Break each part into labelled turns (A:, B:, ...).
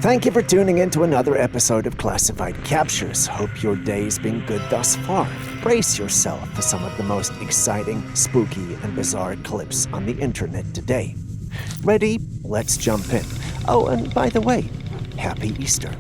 A: Thank you for tuning in to another episode of Classified Captures. Hope your day's been good thus far. Brace yourself for some of the most exciting, spooky, and bizarre clips on the internet today. Ready? Let's jump in. Oh, and by the way, Happy Easter.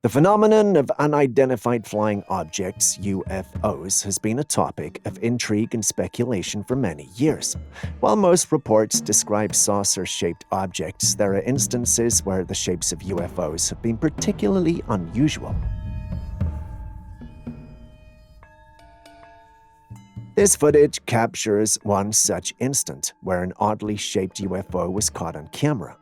A: The phenomenon of unidentified flying objects, UFOs, has been a topic of intrigue and speculation for many years. While most reports describe saucer-shaped objects, there are instances where the shapes of UFOs have been particularly unusual. This footage captures one such instant, where an oddly shaped UFO was caught on camera.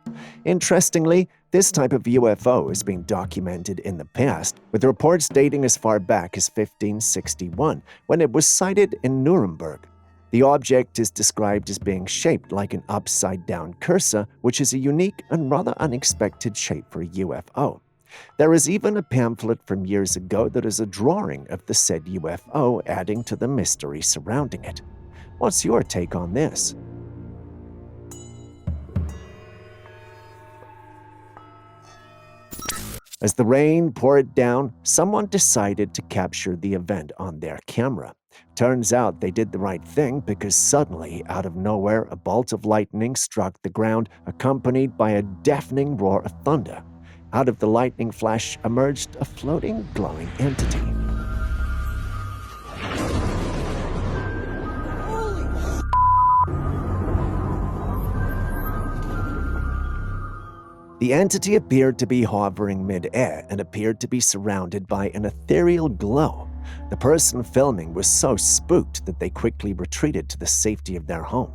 A: Interestingly, this type of UFO has been documented in the past, with reports dating as far back as 1561, when it was sighted in Nuremberg. The object is described as being shaped like an upside-down cursor, which is a unique and rather unexpected shape for a UFO. There is even a pamphlet from years ago that is a drawing of the said UFO, adding to the mystery surrounding it. What's your take on this? As the rain poured down, someone decided to capture the event on their camera. Turns out they did the right thing because suddenly, out of nowhere, a bolt of lightning struck the ground, accompanied by a deafening roar of thunder. Out of the lightning flash emerged a floating, glowing entity. The entity appeared to be hovering mid-air and appeared to be surrounded by an ethereal glow. The person filming was so spooked that they quickly retreated to the safety of their home.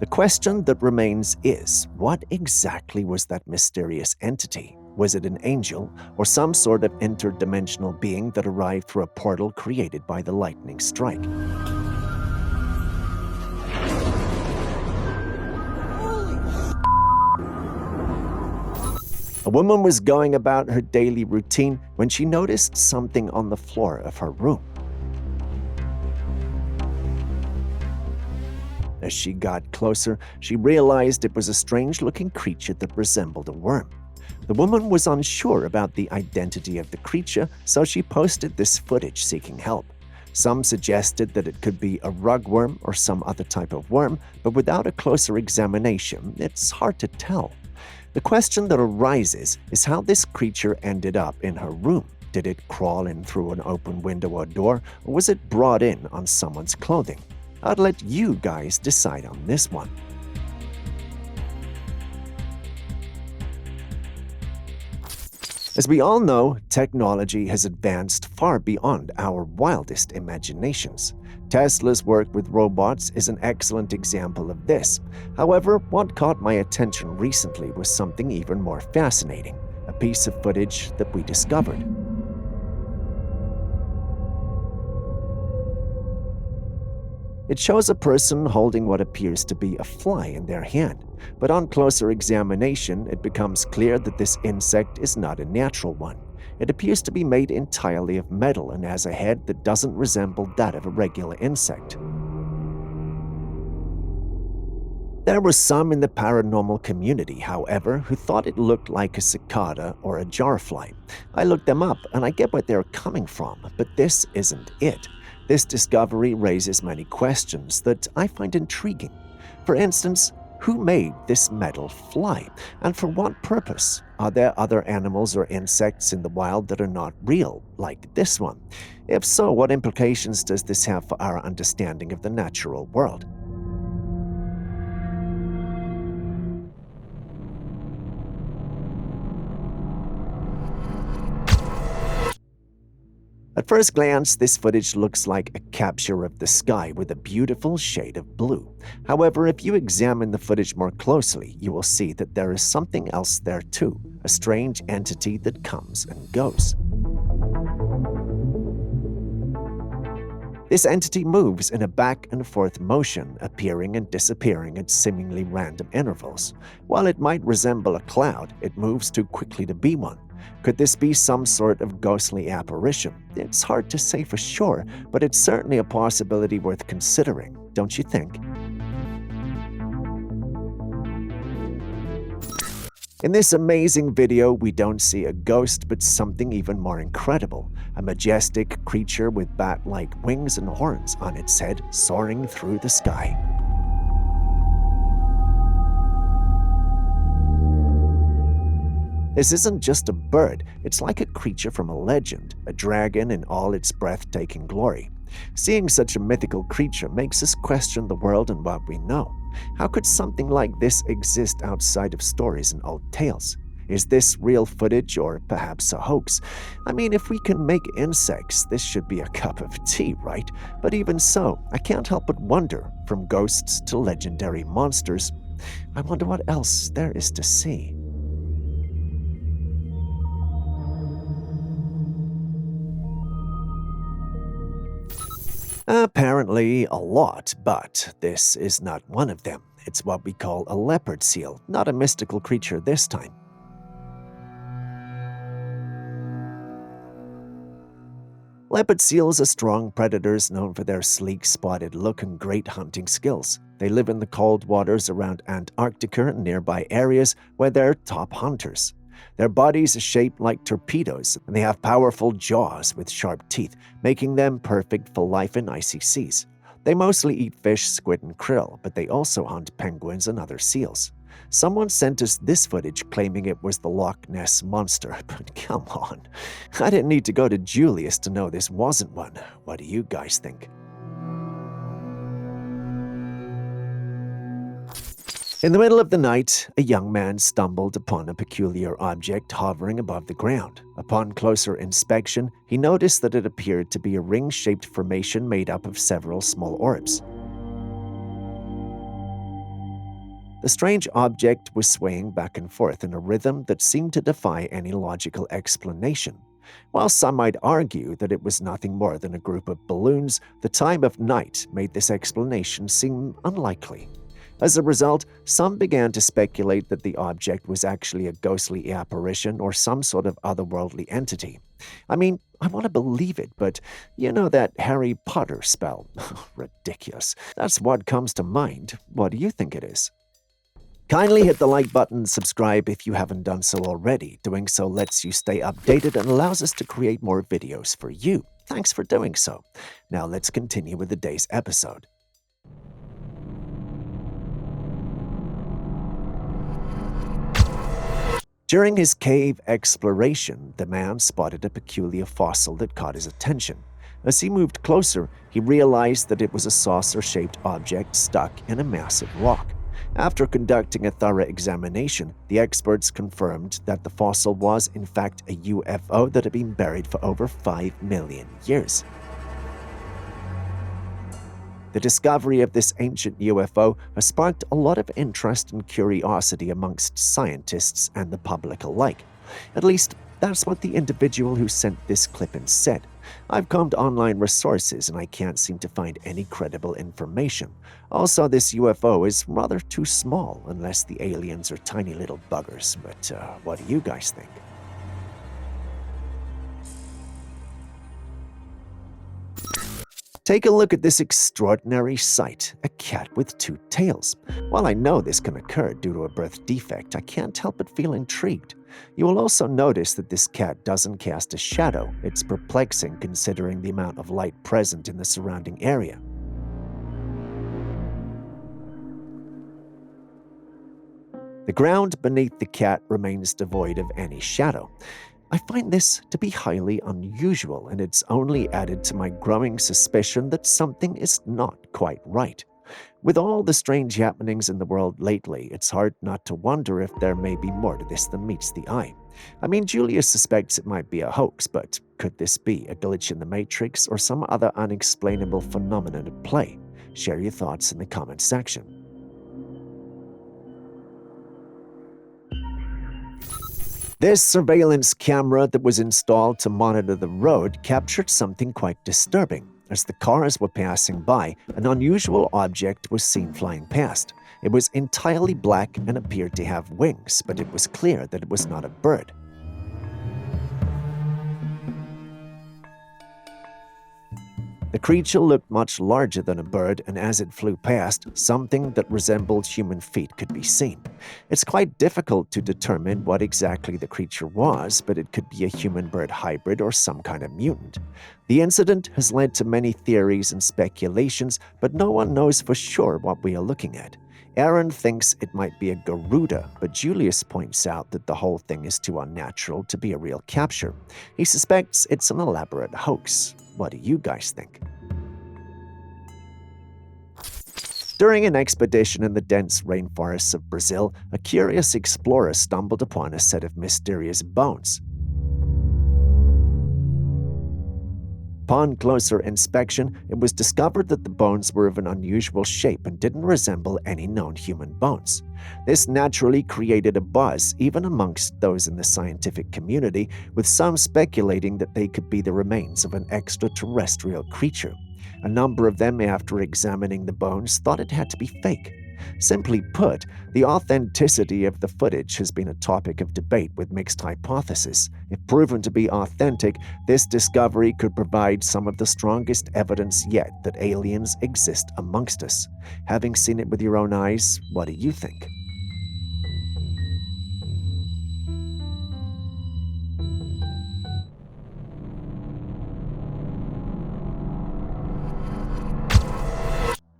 A: The question that remains is, what exactly was that mysterious entity? Was it an angel or some sort of interdimensional being that arrived through a portal created by the lightning strike? A woman was going about her daily routine when she noticed something on the floor of her room. As she got closer, she realized it was a strange-looking creature that resembled a worm. The woman was unsure about the identity of the creature, so she posted this footage seeking help. Some suggested that it could be a rugworm or some other type of worm, but without a closer examination, it's hard to tell. The question that arises is how this creature ended up in her room. Did it crawl in through an open window or door, or was it brought in on someone's clothing? I'd let you guys decide on this one. As we all know, technology has advanced far beyond our wildest imaginations. Tesla's work with robots is an excellent example of this. However, what caught my attention recently was something even more fascinating, a piece of footage that we discovered. It shows a person holding what appears to be a fly in their hand, but on closer examination, it becomes clear that this insect is not a natural one. It appears to be made entirely of metal and has a head that doesn't resemble that of a regular insect. There were some in the paranormal community, however, who thought it looked like a cicada or a jarfly. I looked them up and I get where they're coming from, but this isn't it. This discovery raises many questions that I find intriguing. For instance, who made this metal fly, and for what purpose? Are there other animals or insects in the wild that are not real, like this one? If so, what implications does this have for our understanding of the natural world? At first glance, this footage looks like a capture of the sky with a beautiful shade of blue. However, if you examine the footage more closely, you will see that there is something else there too, a strange entity that comes and goes. This entity moves in a back-and-forth motion, appearing and disappearing at seemingly random intervals. While it might resemble a cloud, it moves too quickly to be one. Could this be some sort of ghostly apparition? It's hard to say for sure, but it's certainly a possibility worth considering, don't you think? In this amazing video, we don't see a ghost, but something even more incredible. A majestic creature with bat-like wings and horns on its head, soaring through the sky. This isn't just a bird, it's like a creature from a legend, a dragon in all its breathtaking glory. Seeing such a mythical creature makes us question the world and what we know. How could something like this exist outside of stories and old tales? Is this real footage or perhaps a hoax? I mean, if we can make insects, this should be a cup of tea, right? But even so, I can't help but wonder, from ghosts to legendary monsters, I wonder what else there is to see. Apparently a lot, but this is not one of them. It's what we call a leopard seal, not a mystical creature this time. Leopard seals are strong predators known for their sleek, spotted look and great hunting skills. They live in the cold waters around Antarctica and nearby areas where they're top hunters. Their bodies are shaped like torpedoes, and they have powerful jaws with sharp teeth, making them perfect for life in icy seas. They mostly eat fish, squid, and krill, but they also hunt penguins and other seals. Someone sent us this footage claiming it was the Loch Ness Monster, but come on. I didn't need to go to Julius to know this wasn't one. What do you guys think? In the middle of the night, a young man stumbled upon a peculiar object hovering above the ground. Upon closer inspection, he noticed that it appeared to be a ring-shaped formation made up of several small orbs. The strange object was swaying back and forth in a rhythm that seemed to defy any logical explanation. While some might argue that it was nothing more than a group of balloons, the time of night made this explanation seem unlikely. As a result, some began to speculate that the object was actually a ghostly apparition or some sort of otherworldly entity. I mean, I want to believe it, but you know that Harry Potter spell? Ridiculous. That's what comes to mind. What do you think it is? Kindly hit the like button and subscribe if you haven't done so already. Doing so lets you stay updated and allows us to create more videos for you. Thanks for doing so. Now let's continue with the day's episode. During his cave exploration, the man spotted a peculiar fossil that caught his attention. As he moved closer, he realized that it was a saucer-shaped object stuck in a massive rock. After conducting a thorough examination, the experts confirmed that the fossil was, in fact, a UFO that had been buried for over 5 million years. The discovery of this ancient UFO has sparked a lot of interest and curiosity amongst scientists and the public alike. At least, that's what the individual who sent this clip in said. I've combed online resources and I can't seem to find any credible information. Also, this UFO is rather too small unless the aliens are tiny little buggers. But what do you guys think? Take a look at this extraordinary sight, a cat with 2 tails. While I know this can occur due to a birth defect, I can't help but feel intrigued. You will also notice that this cat doesn't cast a shadow. It's perplexing considering the amount of light present in the surrounding area. The ground beneath the cat remains devoid of any shadow. I find this to be highly unusual, and it's only added to my growing suspicion that something is not quite right. With all the strange happenings in the world lately, it's hard not to wonder if there may be more to this than meets the eye. I mean, Julius suspects it might be a hoax, but could this be a glitch in the Matrix or some other unexplainable phenomenon at play? Share your thoughts in the comment section. This surveillance camera that was installed to monitor the road captured something quite disturbing. As the cars were passing by, an unusual object was seen flying past. It was entirely black and appeared to have wings, but it was clear that it was not a bird. The creature looked much larger than a bird, and as it flew past, something that resembled human feet could be seen. It's quite difficult to determine what exactly the creature was, but it could be a human-bird hybrid or some kind of mutant. The incident has led to many theories and speculations, but no one knows for sure what we are looking at. Aaron thinks it might be a Garuda, but Julius points out that the whole thing is too unnatural to be a real capture. He suspects it's an elaborate hoax. What do you guys think? During an expedition in the dense rainforests of Brazil, a curious explorer stumbled upon a set of mysterious bones. Upon closer inspection, it was discovered that the bones were of an unusual shape and didn't resemble any known human bones. This naturally created a buzz, even amongst those in the scientific community, with some speculating that they could be the remains of an extraterrestrial creature. A number of them, after examining the bones, thought it had to be fake. Simply put, the authenticity of the footage has been a topic of debate with mixed hypotheses. If proven to be authentic, this discovery could provide some of the strongest evidence yet that aliens exist amongst us. Having seen it with your own eyes, what do you think?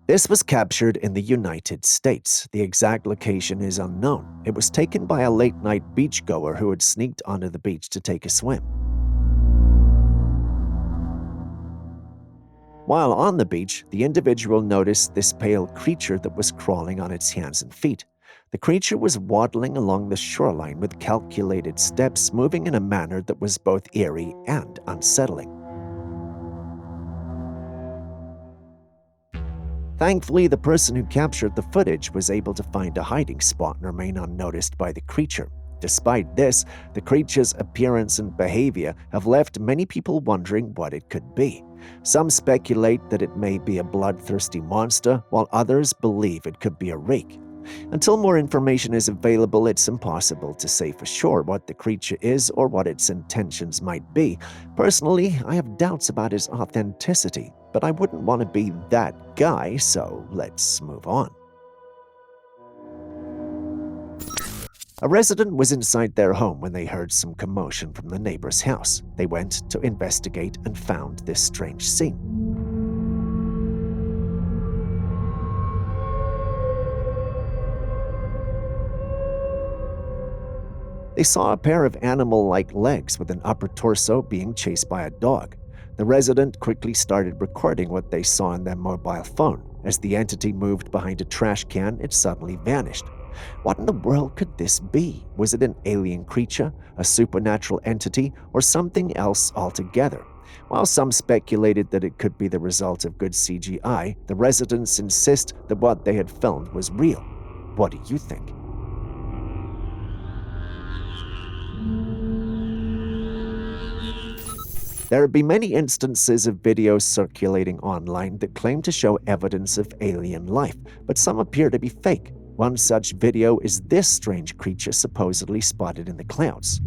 A: This was captured in the United States. The exact location is unknown. It was taken by a late-night beachgoer who had sneaked onto the beach to take a swim. While on the beach, the individual noticed this pale creature that was crawling on its hands and feet. The creature was waddling along the shoreline with calculated steps, moving in a manner that was both eerie and unsettling. Thankfully, the person who captured the footage was able to find a hiding spot and remain unnoticed by the creature. Despite this, the creature's appearance and behavior have left many people wondering what it could be. Some speculate that it may be a bloodthirsty monster, while others believe it could be a rake. Until more information is available, it's impossible to say for sure what the creature is or what its intentions might be. Personally, I have doubts about its authenticity, but I wouldn't want to be that guy, so let's move on. A resident was inside their home when they heard some commotion from the neighbor's house. They went to investigate and found this strange scene. They saw a pair of animal-like legs with an upper torso being chased by a dog. The resident quickly started recording what they saw on their mobile phone. As the entity moved behind a trash can, it suddenly vanished. What in the world could this be? Was it an alien creature, a supernatural entity, or something else altogether? While some speculated that it could be the result of good CGI, the residents insist that what they had filmed was real. What do you think? There have been many instances of videos circulating online that claim to show evidence of alien life, but some appear to be fake. One such video is this strange creature supposedly spotted in the clouds.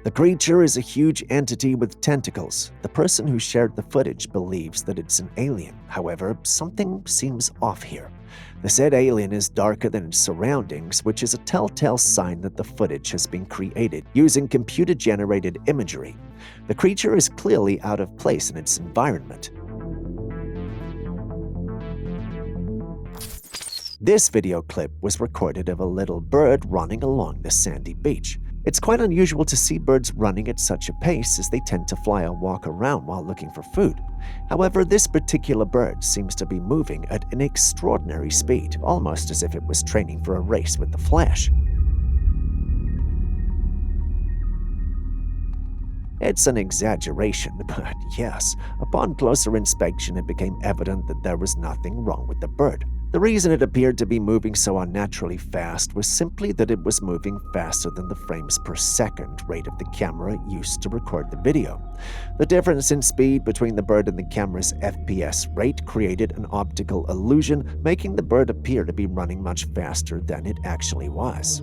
A: The creature is a huge entity with tentacles. The person who shared the footage believes that it's an alien. However, something seems off here. The said alien is darker than its surroundings, which is a telltale sign that the footage has been created using computer-generated imagery. The creature is clearly out of place in its environment. This video clip was recorded of a little bird running along the sandy beach. It's quite unusual to see birds running at such a pace, as they tend to fly or walk around while looking for food. However, this particular bird seems to be moving at an extraordinary speed, almost as if it was training for a race with the Flash. It's an exaggeration, but yes, upon closer inspection it became evident that there was nothing wrong with the bird. The reason it appeared to be moving so unnaturally fast was simply that it was moving faster than the frames per second rate of the camera used to record the video. The difference in speed between the bird and the camera's FPS rate created an optical illusion, making the bird appear to be running much faster than it actually was.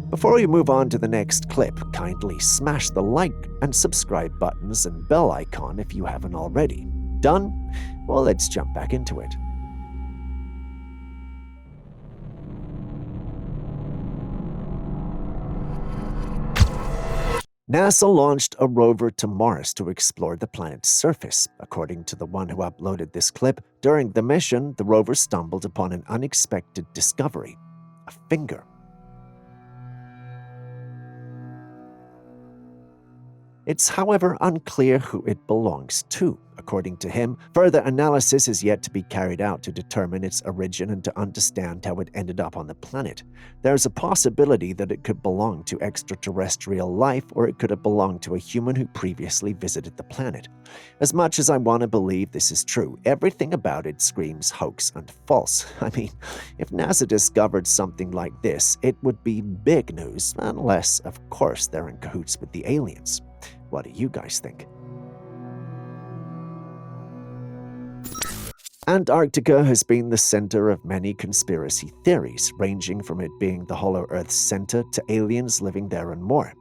A: Before we move on to the next clip, kindly smash the like and subscribe buttons and bell icon if you haven't already. Done? Well, let's jump back into it. NASA launched a rover to Mars to explore the planet's surface. According to the one who uploaded this clip, during the mission, the rover stumbled upon an unexpected discovery: a finger. It's, however, unclear who it belongs to. According to him, further analysis is yet to be carried out to determine its origin and to understand how it ended up on the planet. There's a possibility that it could belong to extraterrestrial life, or it could have belonged to a human who previously visited the planet. As much as I want to believe this is true, everything about it screams hoax and false. I mean, if NASA discovered something like this, it would be big news, unless, of course, they're in cahoots with the aliens. What do you guys think? Antarctica has been the center of many conspiracy theories, ranging from it being the hollow Earth's center to aliens living there and more.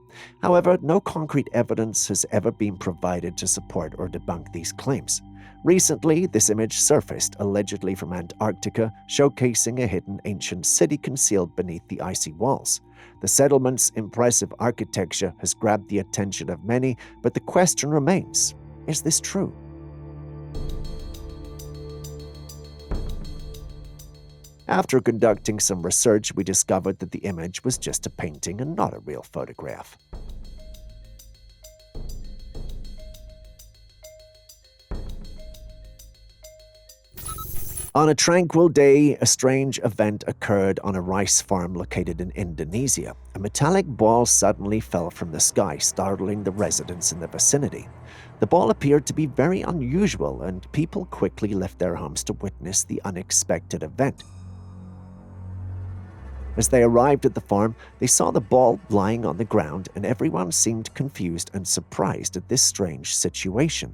A: However, no concrete evidence has ever been provided to support or debunk these claims. Recently, this image surfaced, allegedly from Antarctica, showcasing a hidden ancient city concealed beneath the icy walls. The settlement's impressive architecture has grabbed the attention of many, but the question remains: is this true? After conducting some research, we discovered that the image was just a painting and not a real photograph. On a tranquil day, a strange event occurred on a rice farm located in Indonesia. A metallic ball suddenly fell from the sky, startling the residents in the vicinity. The ball appeared to be very unusual, and people quickly left their homes to witness the unexpected event. As they arrived at the farm, they saw the ball lying on the ground, and everyone seemed confused and surprised at this strange situation.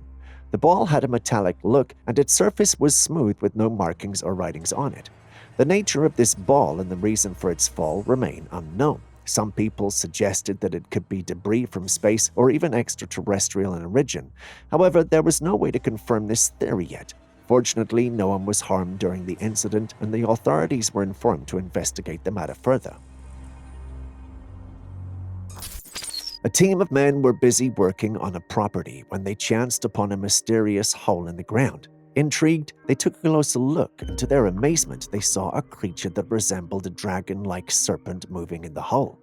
A: The ball had a metallic look, and its surface was smooth with no markings or writings on it. The nature of this ball and the reason for its fall remain unknown. Some people suggested that it could be debris from space or even extraterrestrial in origin. However, there was no way to confirm this theory yet. Fortunately, no one was harmed during the incident, and the authorities were informed to investigate the matter further. A team of men were busy working on a property when they chanced upon a mysterious hole in the ground. Intrigued, they took a closer look, and to their amazement, they saw a creature that resembled a dragon-like serpent moving in the hole.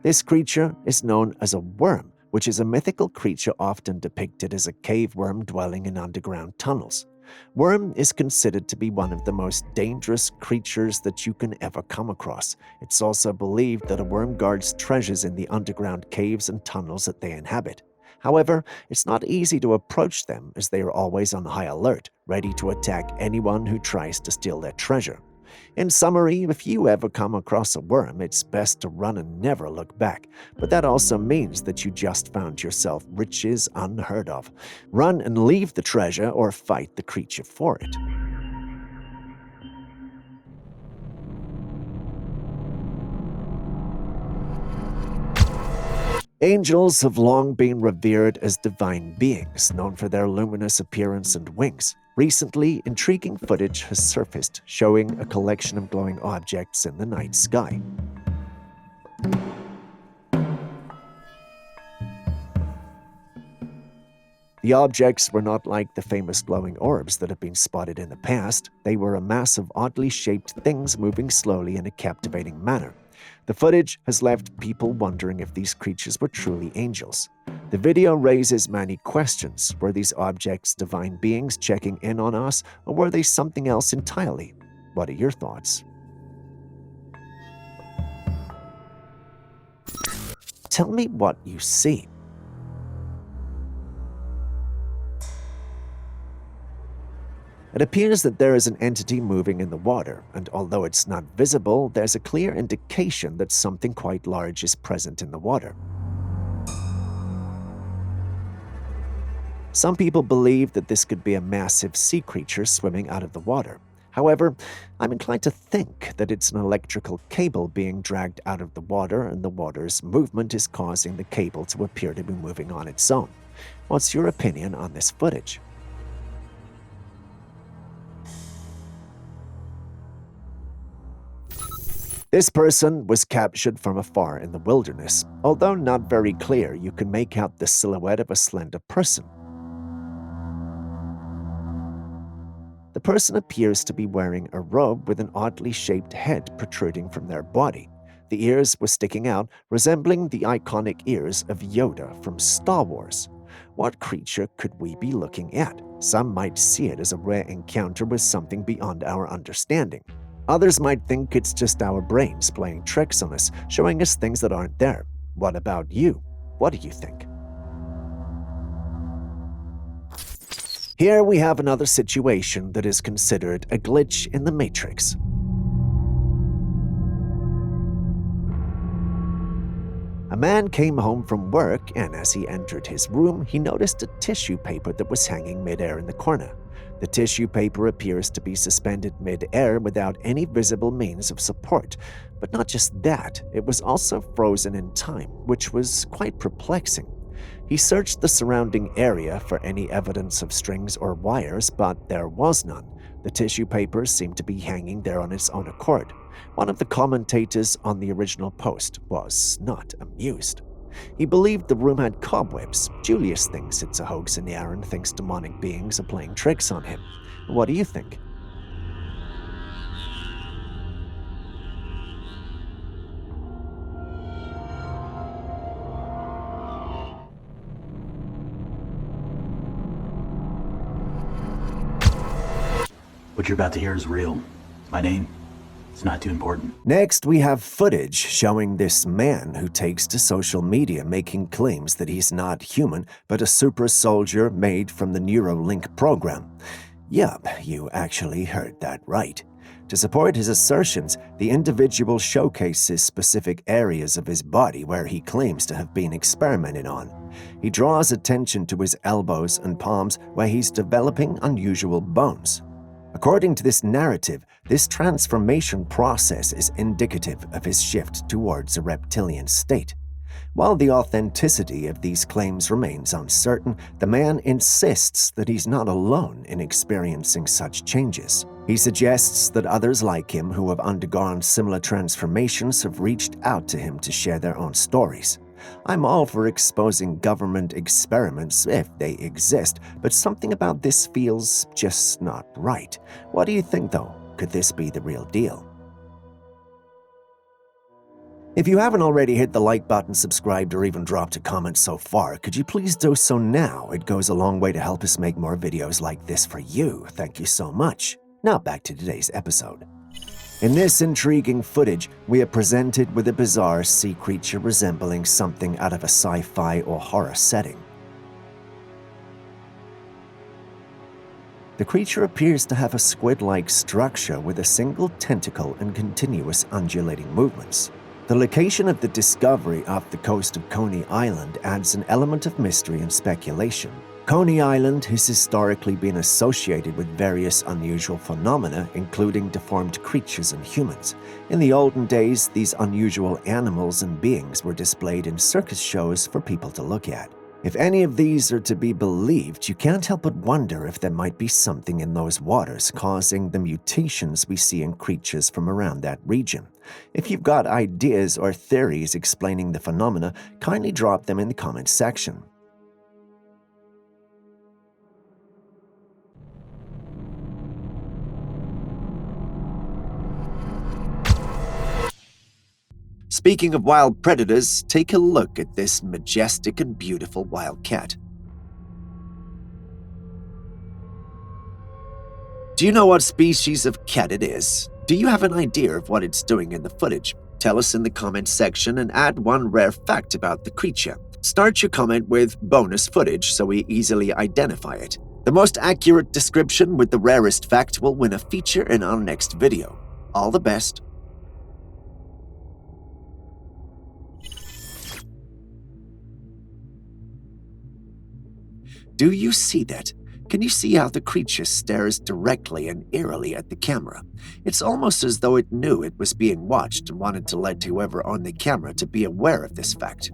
A: This creature is known as a worm, which is a mythical creature often depicted as a cave worm dwelling in underground tunnels. Worm is considered to be one of the most dangerous creatures that you can ever come across. It's also believed that a worm guards treasures in the underground caves and tunnels that they inhabit. However, it's not easy to approach them, as they are always on high alert, ready to attack anyone who tries to steal their treasure. In summary, if you ever come across a worm, it's best to run and never look back. But that also means that you just found yourself riches unheard of. Run and leave the treasure, or fight the creature for it. Angels have long been revered as divine beings, known for their luminous appearance and wings. Recently, intriguing footage has surfaced, showing a collection of glowing objects in the night sky. The objects were not like the famous glowing orbs that have been spotted in the past. They were a mass of oddly shaped things moving slowly in a captivating manner. The footage has left people wondering if these creatures were truly angels. The video raises many questions. Were these objects divine beings checking in on us, or were they something else entirely? What are your thoughts? Tell me what you see. It appears that there is an entity moving in the water, and although it's not visible, there's a clear indication that something quite large is present in the water. Some people believe that this could be a massive sea creature swimming out of the water. However, I'm inclined to think that it's an electrical cable being dragged out of the water, and the water's movement is causing the cable to appear to be moving on its own. What's your opinion on this footage? This person was captured from afar in the wilderness. Although not very clear, you can make out the silhouette of a slender person. The person appears to be wearing a robe with an oddly shaped head protruding from their body. The ears were sticking out, resembling the iconic ears of Yoda from Star Wars. What creature could we be looking at? Some might see it as a rare encounter with something beyond our understanding. Others might think it's just our brains playing tricks on us, showing us things that aren't there. What about you? What do you think? Here we have another situation that is considered a glitch in the Matrix. A man came home from work, and as he entered his room, he noticed a tissue paper that was hanging midair in the corner. The tissue paper appears to be suspended midair without any visible means of support. But not just that, it was also frozen in time, which was quite perplexing. He searched the surrounding area for any evidence of strings or wires, but there was none. The tissue paper seemed to be hanging there on its own accord. One of the commentators on the original post was not amused. He believed the room had cobwebs. Julius thinks it's a hoax, and Aaron thinks demonic beings are playing tricks on him. What do you think?
B: What you're about to hear is real. My name, it's not too important.
A: Next, we have footage showing this man who takes to social media making claims that he's not human, but a super soldier made from the Neuralink program. Yup, you actually heard that right. To support his assertions, the individual showcases specific areas of his body where he claims to have been experimented on. He draws attention to his elbows and palms where he's developing unusual bones. According to this narrative, this transformation process is indicative of his shift towards a reptilian state. While the authenticity of these claims remains uncertain, the man insists that he's not alone in experiencing such changes. He suggests that others like him who have undergone similar transformations have reached out to him to share their own stories. I'm all for exposing government experiments if they exist, but something about this feels just not right. What do you think, though? Could this be the real deal? If you haven't already hit the like button, subscribed, or even dropped a comment so far, could you please do so now? It goes a long way to help us make more videos like this for you. Thank you so much. Now back to today's episode. In this intriguing footage, we are presented with a bizarre sea creature resembling something out of a sci-fi or horror setting. The creature appears to have a squid-like structure with a single tentacle and continuous undulating movements. The location of the discovery off the coast of Coney Island adds an element of mystery and speculation. Coney Island has historically been associated with various unusual phenomena, including deformed creatures and humans. In the olden days, these unusual animals and beings were displayed in circus shows for people to look at. If any of these are to be believed, you can't help but wonder if there might be something in those waters causing the mutations we see in creatures from around that region. If you've got ideas or theories explaining the phenomena, kindly drop them in the comments section. Speaking of wild predators, take a look at this majestic and beautiful wild cat. Do you know what species of cat it is? Do you have an idea of what it's doing in the footage? Tell us in the comments section and add one rare fact about the creature. Start your comment with bonus footage so we easily identify it. The most accurate description with the rarest fact will win a feature in our next video. All the best. Do you see that? Can you see how the creature stares directly and eerily at the camera? It's almost as though it knew it was being watched and wanted to let whoever owned the camera to be aware of this fact.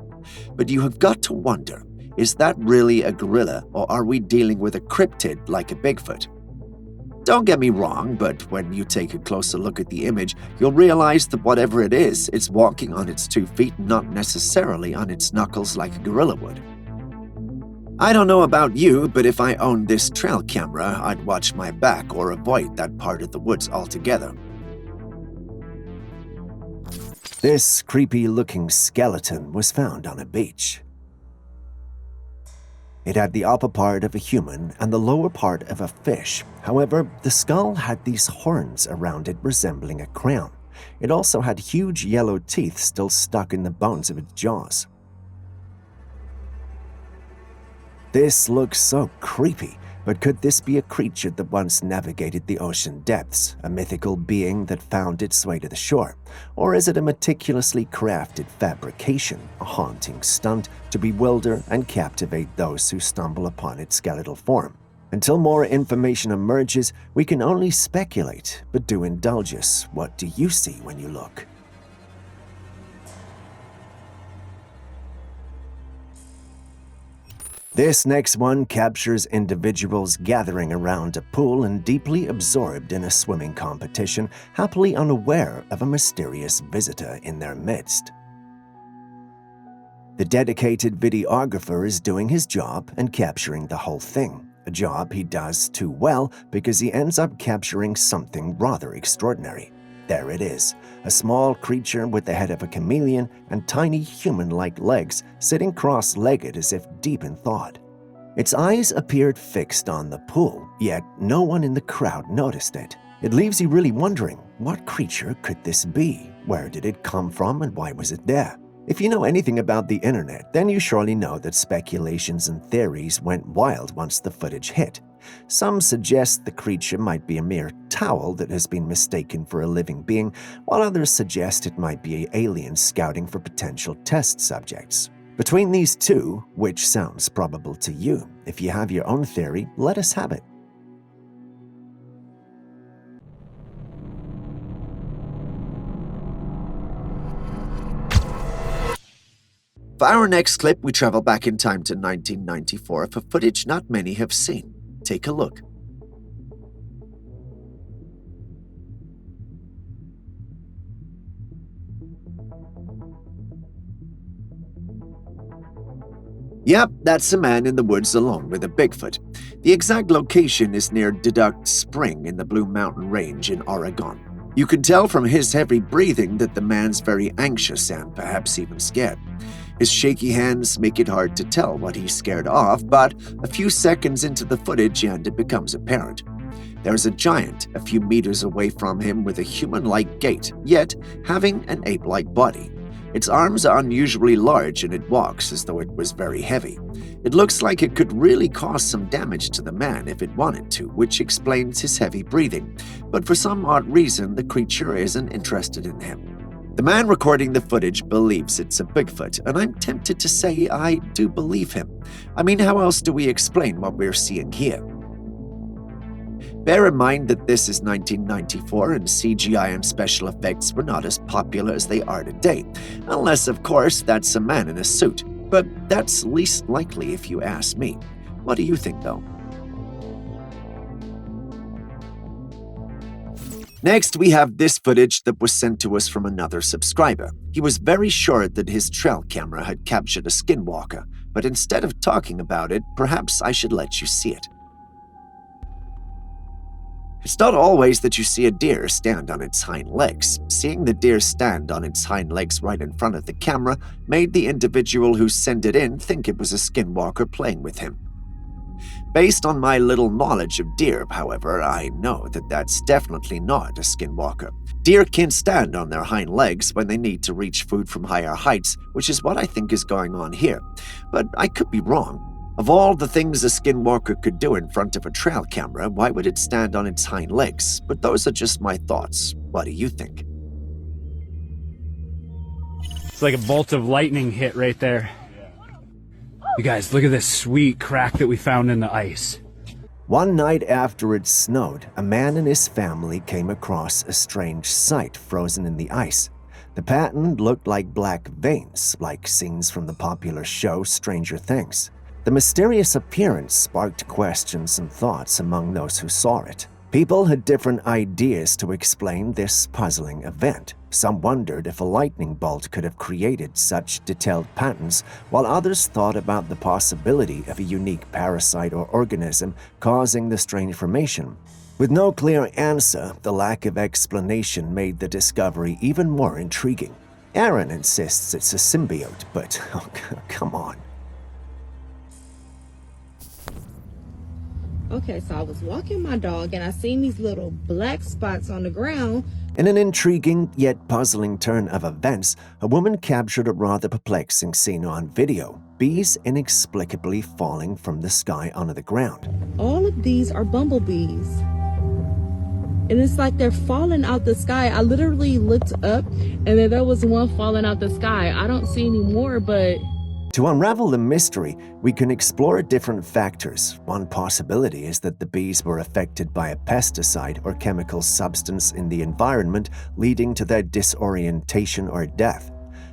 A: But you have got to wonder, is that really a gorilla, or are we dealing with a cryptid like a Bigfoot? Don't get me wrong, but when you take a closer look at the image, you'll realize that whatever it is, it's walking on its 2 feet, not necessarily on its knuckles like a gorilla would. I don't know about you, but if I owned this trail camera, I'd watch my back or avoid that part of the woods altogether. This creepy-looking skeleton was found on a beach. It had the upper part of a human and the lower part of a fish. However, the skull had these horns around it resembling a crown. It also had huge yellow teeth still stuck in the bones of its jaws. This looks so creepy, but could this be a creature that once navigated the ocean depths, a mythical being that found its way to the shore? Or is it a meticulously crafted fabrication, a haunting stunt to bewilder and captivate those who stumble upon its skeletal form? Until more information emerges, we can only speculate, but do indulge us. What do you see when you look? This next one captures individuals gathering around a pool and deeply absorbed in a swimming competition, happily unaware of a mysterious visitor in their midst. The dedicated videographer is doing his job and capturing the whole thing, a job he does too well because he ends up capturing something rather extraordinary. There it is, a small creature with the head of a chameleon and tiny human-like legs sitting cross-legged as if deep in thought. Its eyes appeared fixed on the pool, yet no one in the crowd noticed it. It leaves you really wondering, what creature could this be? Where did it come from and why was it there? If you know anything about the internet, then you surely know that speculations and theories went wild once the footage hit. Some suggest the creature might be a mere towel that has been mistaken for a living being, while others suggest it might be aliens scouting for potential test subjects. Between these two, which sounds probable to you? If you have your own theory, let us have it. For our next clip, we travel back in time to 1994 for footage not many have seen. Take a look. Yep, that's a man in the woods alone with a Bigfoot. The exact location is near Deduct Spring in the Blue Mountain Range in Oregon. You can tell from his heavy breathing that the man's very anxious and perhaps even scared. His shaky hands make it hard to tell what he's scared of, but a few seconds into the footage and it becomes apparent. There's a giant a few meters away from him with a human-like gait, yet having an ape-like body. Its arms are unusually large and it walks as though it was very heavy. It looks like it could really cause some damage to the man if it wanted to, which explains his heavy breathing. But for some odd reason, the creature isn't interested in him. The man recording the footage believes it's a Bigfoot, and I'm tempted to say I do believe him. I mean, how else do we explain what we're seeing here? Bear in mind that this is 1994 and CGI and special effects were not as popular as they are today, unless, of course, that's a man in a suit. But that's least likely if you ask me. What do you think, though? Next, we have this footage that was sent to us from another subscriber. He was very sure that his trail camera had captured a skinwalker, but instead of talking about it, perhaps I should let you see it. It's not always that you see a deer stand on its hind legs. Seeing the deer stand on its hind legs right in front of the camera made the individual who sent it in think it was a skinwalker playing with him. Based on my little knowledge of deer, however, I know that that's definitely not a skinwalker. Deer can stand on their hind legs when they need to reach food from higher heights, which is what I think is going on here. But I could be wrong. Of all the things a skinwalker could do in front of a trail camera, why would it stand on its hind legs? But those are just my thoughts. What do you think?
C: It's like a bolt of lightning hit right there. You guys, look at this sweet crack that we found in the ice.
A: One night after it snowed, a man and his family came across a strange sight frozen in the ice. The pattern looked like black veins, like scenes from the popular show Stranger Things. The mysterious appearance sparked questions and thoughts among those who saw it. People had different ideas to explain this puzzling event. Some wondered if a lightning bolt could have created such detailed patterns, while others thought about the possibility of a unique parasite or organism causing the strange formation. With no clear answer, the lack of explanation made the discovery even more intriguing. Aaron insists it's a symbiote, but come on.
D: Okay, so I was walking my dog and I seen these little black spots on the ground.
A: In an intriguing yet puzzling turn of events, a woman captured a rather perplexing scene on video. Bees inexplicably falling from the sky onto the ground.
D: All of these are bumblebees. And it's like they're falling out the sky. I literally looked up and then there was one falling out the sky. I don't see any more, but...
A: To unravel the mystery, we can explore different factors. One possibility is that the bees were affected by a pesticide or chemical substance in the environment, leading to their disorientation or death.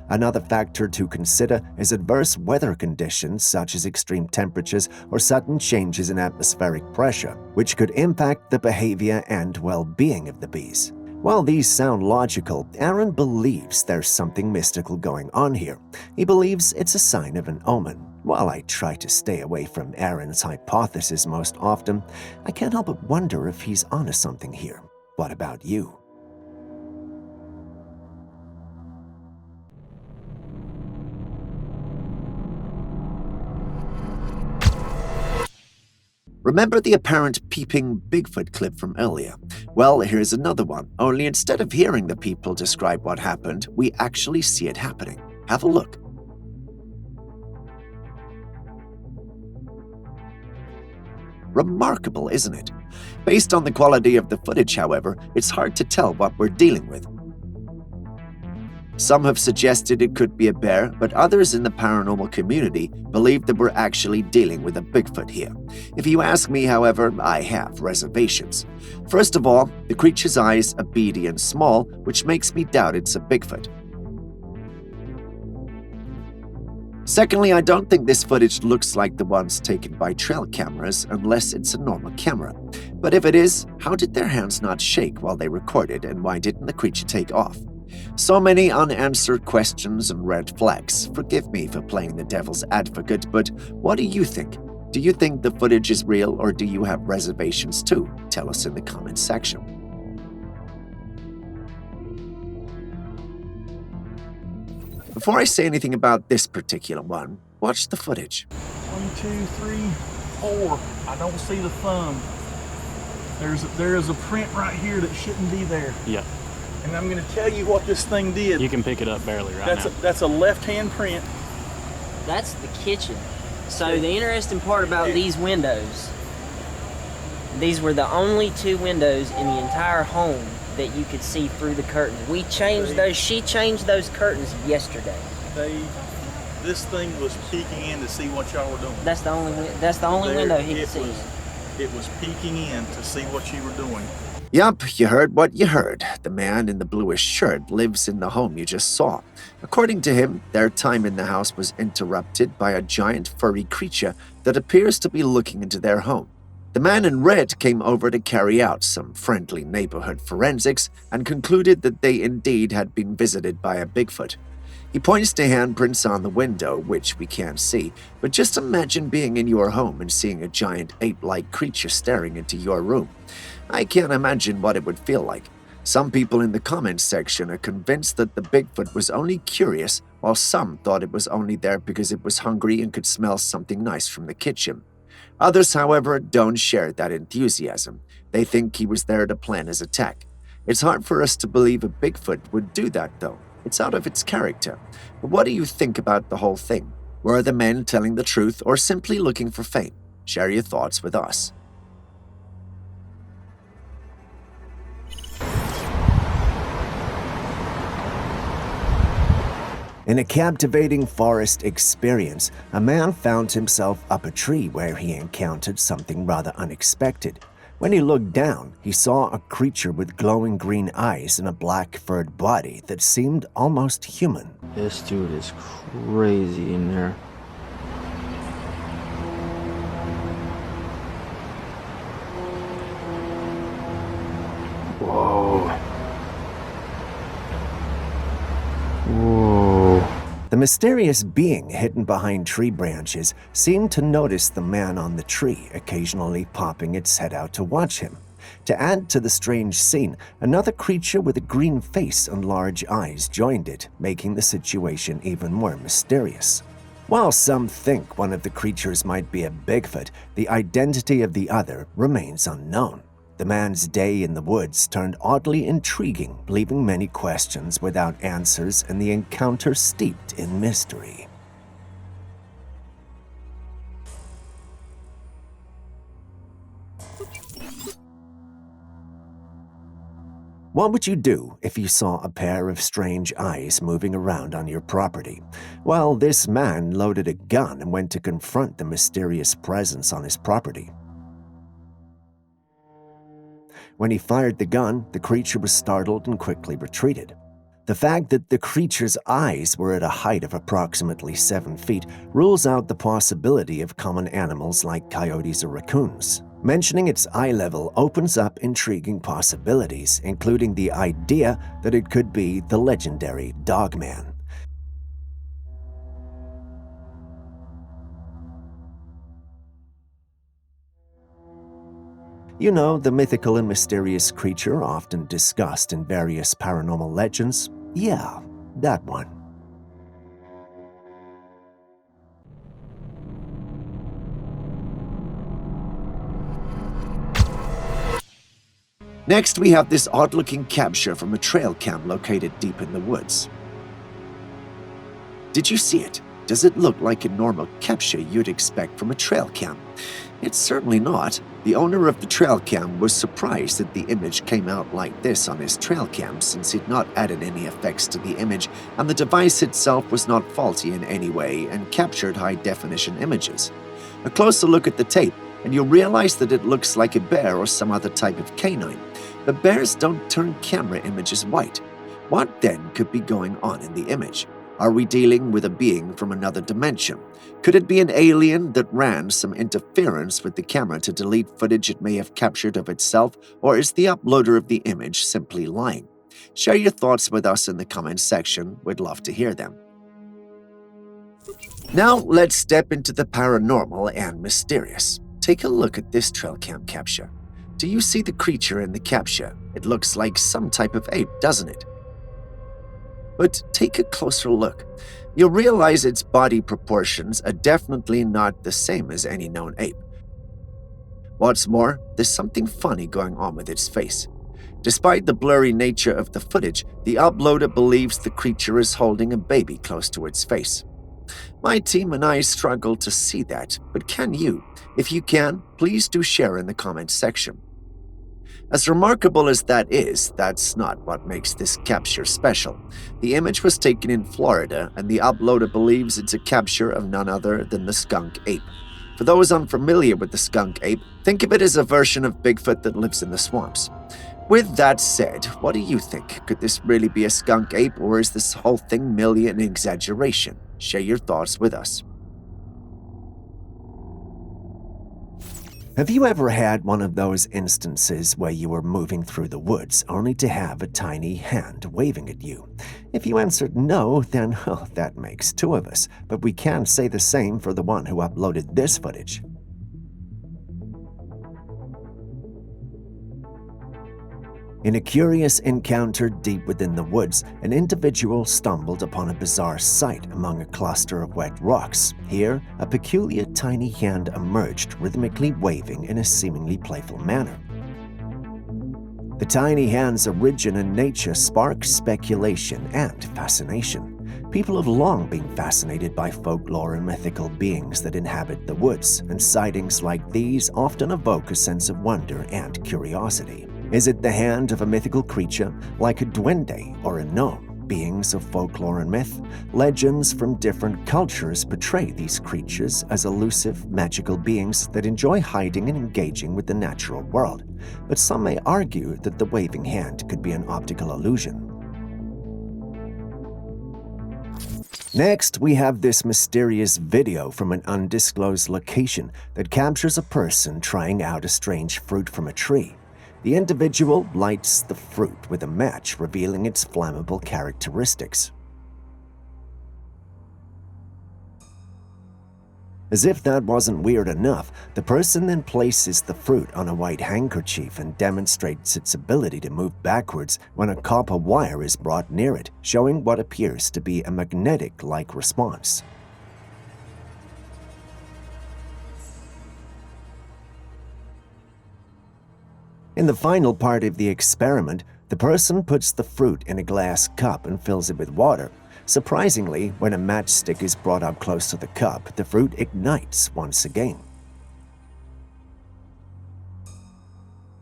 A: Another factor to consider is adverse weather conditions such as extreme temperatures or sudden changes in atmospheric pressure, which could impact the behavior and well-being of the bees. While these sound logical, Aaron believes there's something mystical going on here. He believes it's a sign of an omen. While I try to stay away from Aaron's hypothesis most often, I can't help but wonder if he's onto something here. What about you? Remember the apparent peeping Bigfoot clip from earlier? Well, here's another one, only instead of hearing the people describe what happened, we actually see it happening. Have a look. Remarkable, isn't it? Based on the quality of the footage, however, it's hard to tell what we're dealing with. Some have suggested it could be a bear, but others in the paranormal community believe that we're actually dealing with a Bigfoot here. If you ask me, however, I have reservations. First of all, the creature's eyes are beady and small, which makes me doubt it's a Bigfoot. Secondly, I don't think this footage looks like the ones taken by trail cameras unless it's a normal camera. But if it is, how did their hands not shake while they recorded, and why didn't the creature take off? So many unanswered questions and red flags. Forgive me for playing the devil's advocate, but what do you think? Do you think the footage is real, or do you have reservations too? Tell us in the comments section. Before I say anything about this particular one, watch the footage.
E: 1, 2, 3, 4. I don't see the thumb. There is a print right here that shouldn't be there.
F: Yep.
E: And I'm going to tell you what this thing did.
F: You can pick it up barely right now.
E: That's a left-hand print.
G: That's the kitchen. So the interesting part about these windows, these were the only 2 windows in the entire home that you could see through the curtains. We changed those. She changed those curtains yesterday.
E: This thing was peeking in to see what y'all were doing.
G: That's the only window he could see.
E: It was peeking in to see what you were doing.
A: Yup, you heard what you heard. The man in the bluish shirt lives in the home you just saw. According to him, their time in the house was interrupted by a giant furry creature that appears to be looking into their home. The man in red came over to carry out some friendly neighborhood forensics and concluded that they indeed had been visited by a Bigfoot. He points to handprints on the window, which we can't see, but just imagine being in your home and seeing a giant ape-like creature staring into your room. I can't imagine what it would feel like. Some people in the comments section are convinced that the Bigfoot was only curious, while some thought it was only there because it was hungry and could smell something nice from the kitchen. Others, however, don't share that enthusiasm. They think he was there to plan his attack. It's hard for us to believe a Bigfoot would do that, though. It's out of its character. But what do you think about the whole thing? Were the men telling the truth or simply looking for fame? Share your thoughts with us. In a captivating forest experience, a man found himself up a tree where he encountered something rather unexpected. When he looked down, he saw a creature with glowing green eyes and a black furred body that seemed almost human.
F: This dude is crazy in there. Whoa. Whoa.
A: The mysterious being hidden behind tree branches seemed to notice the man on the tree, occasionally popping its head out to watch him. To add to the strange scene, another creature with a green face and large eyes joined it, making the situation even more mysterious. While some think one of the creatures might be a Bigfoot, the identity of the other remains unknown. The man's day in the woods turned oddly intriguing, leaving many questions without answers and the encounter steeped in mystery. What would you do if you saw a pair of strange eyes moving around on your property? Well, this man loaded a gun and went to confront the mysterious presence on his property. When he fired the gun, the creature was startled and quickly retreated. The fact that the creature's eyes were at a height of approximately 7 feet rules out the possibility of common animals like coyotes or raccoons. Mentioning its eye level opens up intriguing possibilities, including the idea that it could be the legendary Dogman. You know, the mythical and mysterious creature often discussed in various paranormal legends? Yeah, that one. Next, we have this odd-looking capture from a Trailcam located deep in the woods. Did you see it? Does it look like a normal capture you'd expect from a Trailcam? It's certainly not. The owner of the Trailcam was surprised that the image came out like this on his Trailcam since he'd not added any effects to the image and the device itself was not faulty in any way and captured high-definition images. A closer look at the tape and you'll realize that it looks like a bear or some other type of canine. But bears don't turn camera images white. What then could be going on in the image? Are we dealing with a being from another dimension? Could it be an alien that ran some interference with the camera to delete footage it may have captured of itself, or is the uploader of the image simply lying? Share your thoughts with us in the comments section. We'd love to hear them. Now let's step into the paranormal and mysterious. Take a look at this Trailcam capture. Do you see the creature in the capture? It looks like some type of ape, doesn't it? But take a closer look. You'll realize its body proportions are definitely not the same as any known ape. What's more, there's something funny going on with its face. Despite the blurry nature of the footage, the uploader believes the creature is holding a baby close to its face. My team and I struggle to see that, but can you? If you can, please do share in the comments section. As remarkable as that is, that's not what makes this capture special. The image was taken in Florida, and the uploader believes it's a capture of none other than the skunk ape. For those unfamiliar with the skunk ape, think of it as a version of Bigfoot that lives in the swamps. With that said, what do you think? Could this really be a skunk ape, or is this whole thing merely an exaggeration? Share your thoughts with us. Have you ever had one of those instances where you were moving through the woods only to have a tiny hand waving at you? If you answered no, then that makes two of us, but we can say the same for the one who uploaded this footage. In a curious encounter deep within the woods, an individual stumbled upon a bizarre sight among a cluster of wet rocks. Here, a peculiar tiny hand emerged, rhythmically waving in a seemingly playful manner. The tiny hand's origin and nature sparked speculation and fascination. People have long been fascinated by folklore and mythical beings that inhabit the woods, and sightings like these often evoke a sense of wonder and curiosity. Is it the hand of a mythical creature like a duende or a gnome? Beings of folklore and myth, legends from different cultures portray these creatures as elusive, magical beings that enjoy hiding and engaging with the natural world. But some may argue that the waving hand could be an optical illusion. Next, we have this mysterious video from an undisclosed location that captures a person trying out a strange fruit from a tree. The individual lights the fruit with a match, revealing its flammable characteristics. As if that wasn't weird enough, the person then places the fruit on a white handkerchief and demonstrates its ability to move backwards when a copper wire is brought near it, showing what appears to be a magnetic-like response. In the final part of the experiment, the person puts the fruit in a glass cup and fills it with water. Surprisingly, when a matchstick is brought up close to the cup, the fruit ignites once again.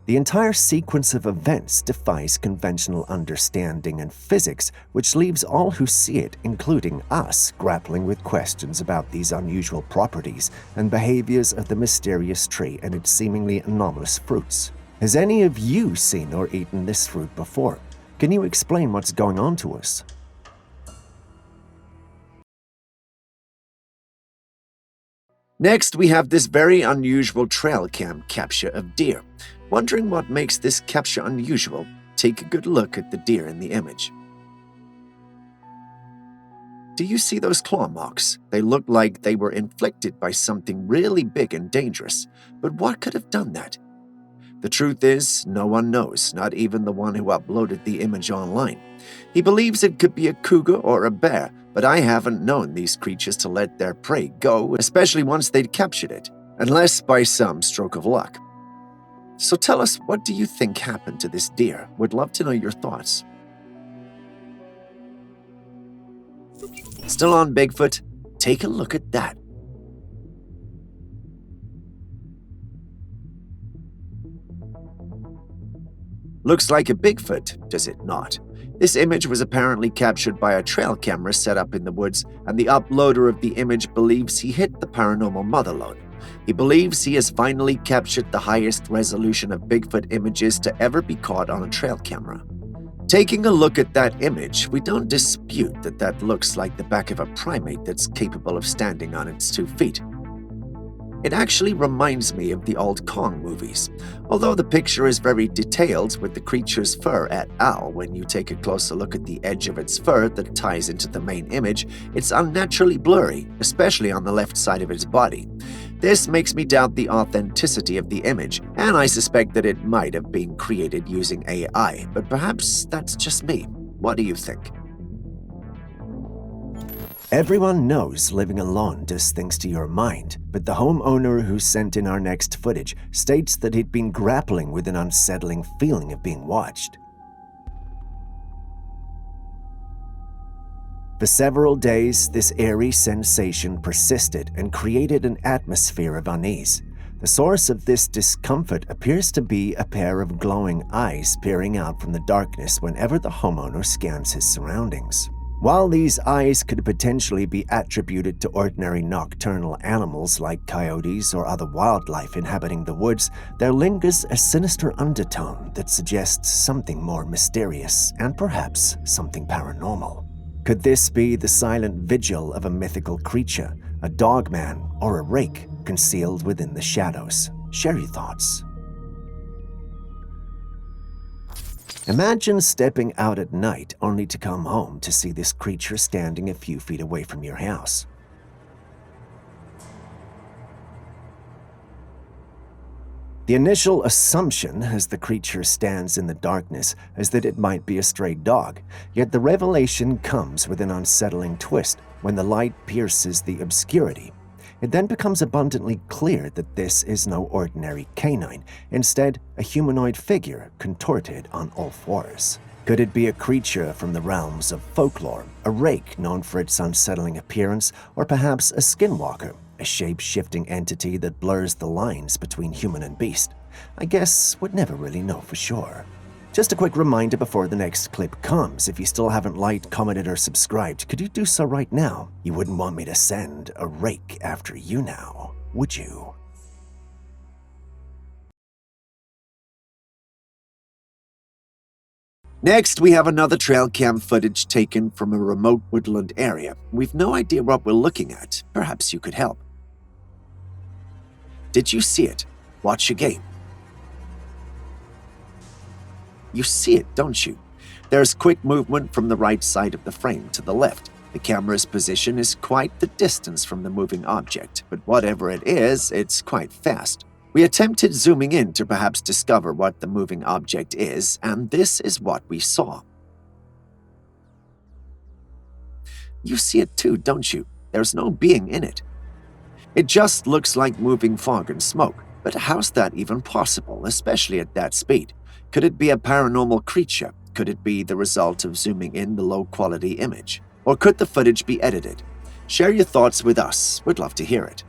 A: The entire sequence of events defies conventional understanding and physics, which leaves all who see it, including us, grappling with questions about these unusual properties and behaviors of the mysterious tree and its seemingly anomalous fruits. Has any of you seen or eaten this fruit before? Can you explain what's going on to us? Next, we have this very unusual Trailcam capture of deer. Wondering what makes this capture unusual? Take a good look at the deer in the image. Do you see those claw marks? They look like they were inflicted by something really big and dangerous. But what could have done that? The truth is, no one knows, not even the one who uploaded the image online. He believes it could be a cougar or a bear, but I haven't known these creatures to let their prey go, especially once they'd captured it, unless by some stroke of luck. So tell us, what do you think happened to this deer? Would love to know your thoughts. Still on Bigfoot? Take a look at that. Looks like a Bigfoot, does it not? This image was apparently captured by a trail camera set up in the woods, and the uploader of the image believes he hit the paranormal motherlode. He believes he has finally captured the highest resolution of Bigfoot images to ever be caught on a trail camera. Taking a look at that image, we don't dispute that that looks like the back of a primate that's capable of standing on its 2 feet. It actually reminds me of the old Kong movies, although the picture is very detailed with the creature's fur et al. When you take a closer look at the edge of its fur that ties into the main image, it's unnaturally blurry, especially on the left side of its body. This makes me doubt the authenticity of the image, and I suspect that it might have been created using AI, but perhaps that's just me. What do you think? Everyone knows living alone does things to your mind, but the homeowner who sent in our next footage states that he'd been grappling with an unsettling feeling of being watched. For several days, this eerie sensation persisted and created an atmosphere of unease. The source of this discomfort appears to be a pair of glowing eyes peering out from the darkness whenever the homeowner scans his surroundings. While these eyes could potentially be attributed to ordinary nocturnal animals like coyotes or other wildlife inhabiting the woods, there lingers a sinister undertone that suggests something more mysterious and perhaps something paranormal. Could this be the silent vigil of a mythical creature, a dogman, or a rake concealed within the shadows? Share your thoughts. Imagine stepping out at night only to come home to see this creature standing a few feet away from your house. The initial assumption as the creature stands in the darkness is that it might be a stray dog, yet the revelation comes with an unsettling twist when the light pierces the obscurity. It then becomes abundantly clear that this is no ordinary canine, instead a humanoid figure contorted on all fours. Could it be a creature from the realms of folklore, a rake known for its unsettling appearance, or perhaps a skinwalker, a shape-shifting entity that blurs the lines between human and beast? I guess we'd never really know for sure. Just a quick reminder before the next clip comes, if you still haven't liked, commented, or subscribed, could you do so right now? You wouldn't want me to send a rake after you now, would you? Next, we have another trail cam footage taken from a remote woodland area. We've no idea what we're looking at. Perhaps you could help. Did you see it? Watch again. You see it, don't you? There's quick movement from the right side of the frame to the left. The camera's position is quite the distance from the moving object, but whatever it is, it's quite fast. We attempted zooming in to perhaps discover what the moving object is, and this is what we saw. You see it too, don't you? There's no being in it. It just looks like moving fog and smoke, but how's that even possible, especially at that speed? Could it be a paranormal creature? Could it be the result of zooming in the low-quality image? Or could the footage be edited? Share your thoughts with us. We'd love to hear it.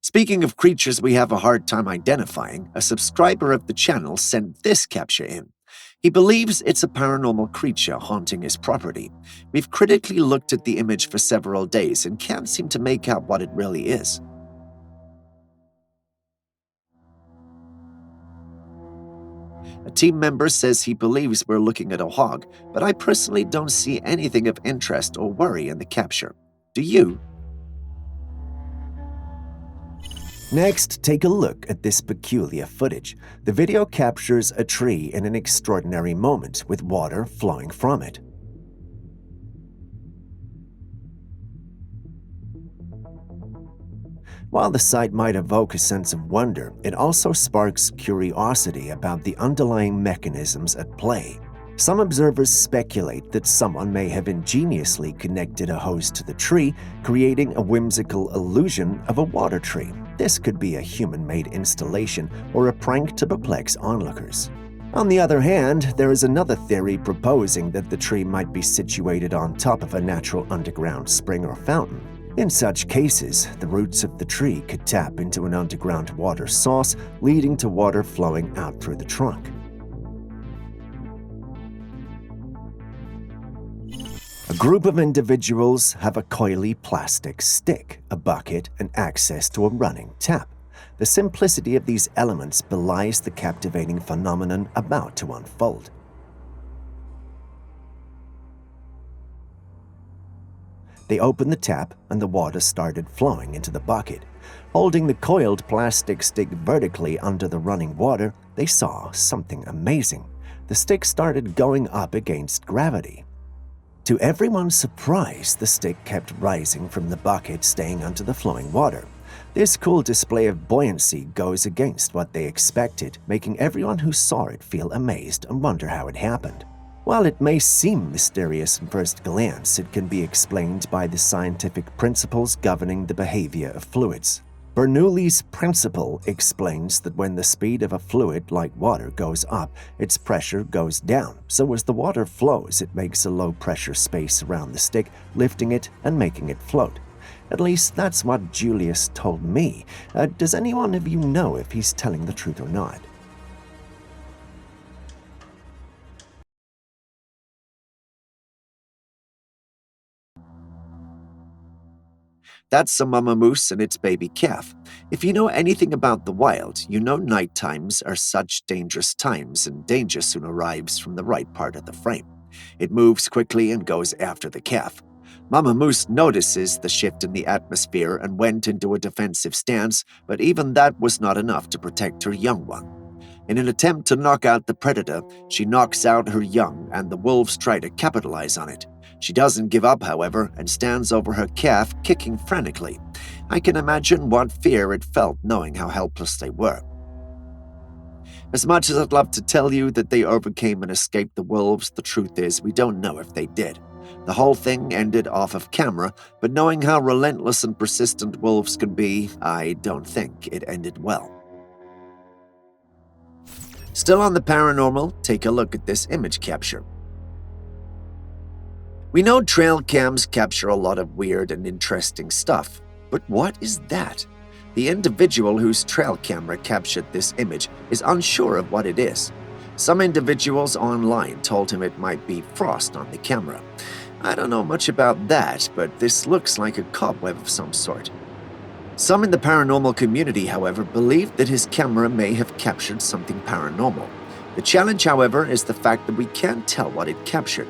A: Speaking of creatures we have a hard time identifying, a subscriber of the channel sent this capture in. He believes it's a paranormal creature haunting his property. We've critically looked at the image for several days and can't seem to make out what it really is. A team member says he believes we're looking at a hog, but I personally don't see anything of interest or worry in the capture. Do you? Next, take a look at this peculiar footage. The video captures a tree in an extraordinary moment with water flowing from it. While the sight might evoke a sense of wonder, it also sparks curiosity about the underlying mechanisms at play. Some observers speculate that someone may have ingeniously connected a hose to the tree, creating a whimsical illusion of a water tree. This could be a human-made installation or a prank to perplex onlookers. On the other hand, there is another theory proposing that the tree might be situated on top of a natural underground spring or fountain. In such cases, the roots of the tree could tap into an underground water source, leading to water flowing out through the trunk. A group of individuals have a coily plastic stick, a bucket, and access to a running tap. The simplicity of these elements belies the captivating phenomenon about to unfold. They opened the tap and the water started flowing into the bucket. Holding the coiled plastic stick vertically under the running water, they saw something amazing. The stick started going up against gravity. To everyone's surprise, the stick kept rising from the bucket, staying under the flowing water. This cool display of buoyancy goes against what they expected, making everyone who saw it feel amazed and wonder how it happened. While it may seem mysterious at first glance, it can be explained by the scientific principles governing the behavior of fluids. Bernoulli's principle explains that when the speed of a fluid like water goes up, its pressure goes down. So as the water flows, it makes a low-pressure space around the stick, lifting it and making it float. At least that's what Julius told me. Does anyone of you know if he's telling the truth or not? That's a mama moose and its baby calf. If you know anything about the wild, you know night times are such dangerous times and danger soon arrives from the right part of the frame. It moves quickly and goes after the calf. Mama Moose notices the shift in the atmosphere and went into a defensive stance, but even that was not enough to protect her young one. In an attempt to knock out the predator, she knocks out her young and the wolves try to capitalize on it. She doesn't give up, however, and stands over her calf, kicking frantically. I can imagine what fear it felt knowing how helpless they were. As much as I'd love to tell you that they overcame and escaped the wolves, the truth is we don't know if they did. The whole thing ended off of camera, but knowing how relentless and persistent wolves could be, I don't think it ended well. Still on the paranormal, take a look at this image capture. We know trail cams capture a lot of weird and interesting stuff, but what is that? The individual whose trail camera captured this image is unsure of what it is. Some individuals online told him it might be frost on the camera. I don't know much about that, but this looks like a cobweb of some sort. Some in the paranormal community, however, believe that his camera may have captured something paranormal. The challenge, however, is the fact that we can't tell what it captured.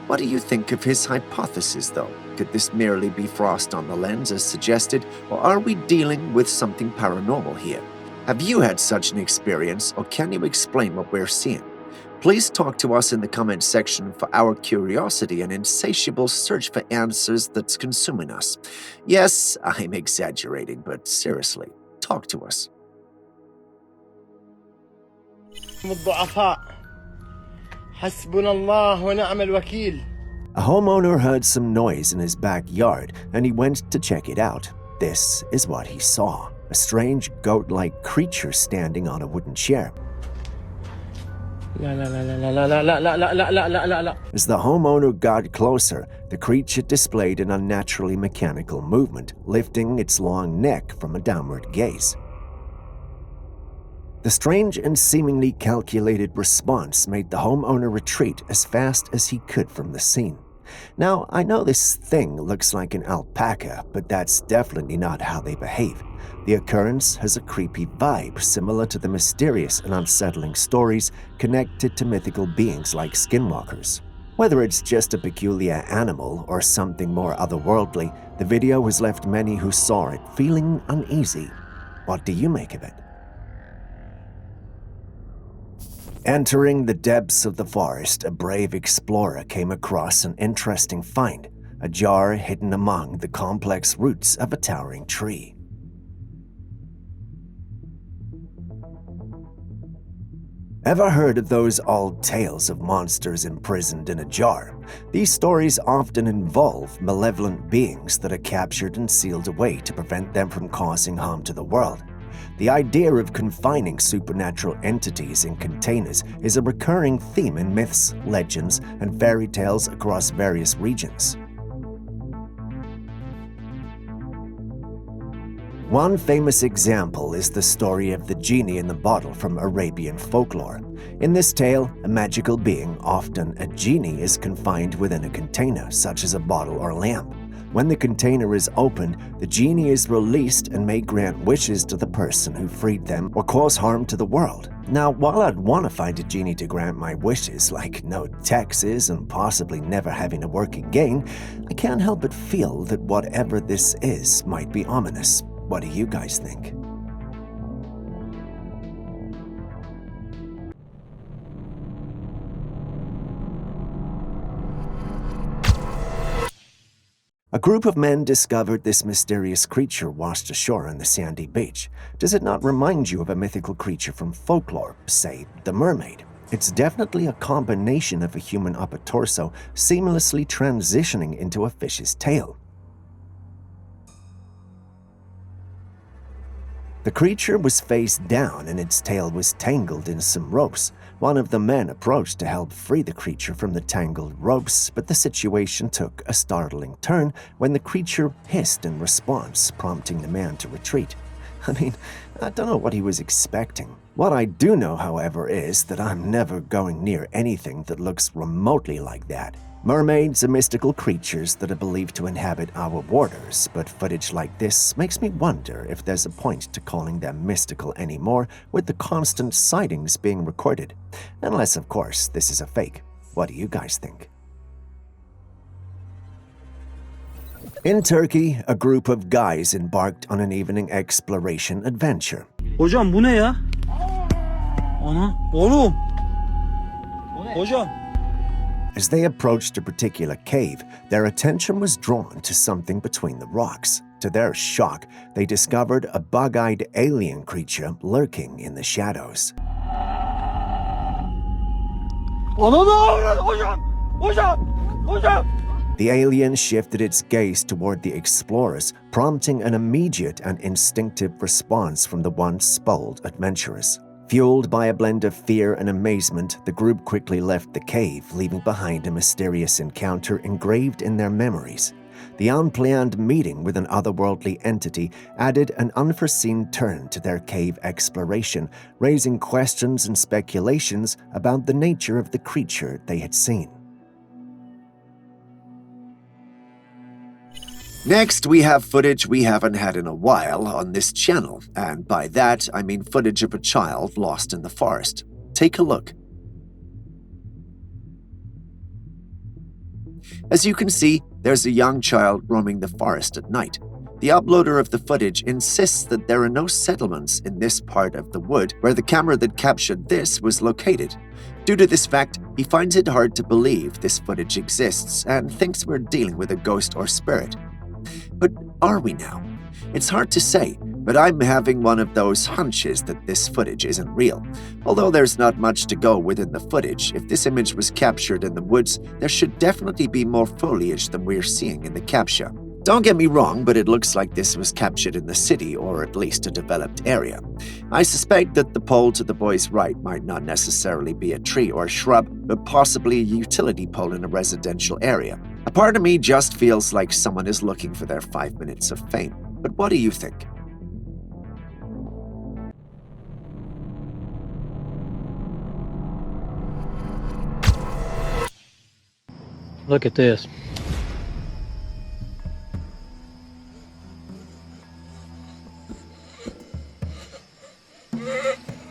A: What do you think of his hypothesis, though? Could this merely be frost on the lens as suggested, or are we dealing with something paranormal here? Have you had such an experience, or can you explain what we're seeing? Please talk to us in the comment section for our curiosity and insatiable search for answers that's consuming us. Yes, I'm exaggerating, but seriously, talk to us. A homeowner heard some noise in his backyard and he went to check it out. This is what he saw: a strange goat-like creature standing on a wooden chair. As the homeowner got closer, the creature displayed an unnaturally mechanical movement, lifting its long neck from a downward gaze. The strange and seemingly calculated response made the homeowner retreat as fast as he could from the scene. Now, I know this thing looks like an alpaca, but that's definitely not how they behave. The occurrence has a creepy vibe similar to the mysterious and unsettling stories connected to mythical beings like skinwalkers. Whether it's just a peculiar animal or something more otherworldly, the video has left many who saw it feeling uneasy. What do you make of it? Entering the depths of the forest, a brave explorer came across an interesting find: a jar hidden among the complex roots of a towering tree. Ever heard of those old tales of monsters imprisoned in a jar? These stories often involve malevolent beings that are captured and sealed away to prevent them from causing harm to the world. The idea of confining supernatural entities in containers is a recurring theme in myths, legends, and fairy tales across various regions. One famous example is the story of the genie in the bottle from Arabian folklore. In this tale, a magical being, often a genie, is confined within a container, such as a bottle or lamp. When the container is opened, the genie is released and may grant wishes to the person who freed them or cause harm to the world. Now, while I'd want to find a genie to grant my wishes, like no taxes and possibly never having to work again, I can't help but feel that whatever this is might be ominous. What do you guys think? A group of men discovered this mysterious creature washed ashore on the sandy beach. Does it not remind you of a mythical creature from folklore, say the Mermaid? It's definitely a combination of a human upper torso seamlessly transitioning into a fish's tail. The creature was face down and its tail was tangled in some ropes. One of the men approached to help free the creature from the tangled ropes, but the situation took a startling turn when the creature hissed in response, prompting the man to retreat. I mean, I don't know what he was expecting. What I do know, however, is that I'm never going near anything that looks remotely like that. Mermaids are mystical creatures that are believed to inhabit our waters, but footage like this makes me wonder if there's a point to calling them mystical anymore with the constant sightings being recorded. Unless, of course, this is a fake. What do you guys think? In Turkey, a group of guys embarked on an evening exploration adventure.
F: Hocam bu ne ya? Ana, oğlum. Hocam.
A: As they approached a particular cave, their attention was drawn to something between the rocks. To their shock, they discovered a bug-eyed alien creature lurking in the shadows.
F: Ana, hocam. Hocam. Hocam.
A: The alien shifted its gaze toward the explorers, prompting an immediate and instinctive response from the once bold adventurers. Fueled by a blend of fear and amazement, the group quickly left the cave, leaving behind a mysterious encounter engraved in their memories. The unplanned meeting with an otherworldly entity added an unforeseen turn to their cave exploration, raising questions and speculations about the nature of the creature they had seen. Next, we have footage we haven't had in a while on this channel, and by that, I mean footage of a child lost in the forest. Take a look. As you can see, there's a young child roaming the forest at night. The uploader of the footage insists that there are no settlements in this part of the wood where the camera that captured this was located. Due to this fact, he finds it hard to believe this footage exists and thinks we're dealing with a ghost or spirit. But are we now? It's hard to say, but I'm having one of those hunches that this footage isn't real. Although there's not much to go within the footage, if this image was captured in the woods, there should definitely be more foliage than we're seeing in the capture. Don't get me wrong, but it looks like this was captured in the city, or at least a developed area. I suspect that the pole to the boy's right might not necessarily be a tree or shrub, but possibly a utility pole in a residential area. A part of me just feels like someone is looking for their 5 minutes of fame. But what do you think?
F: Look at this.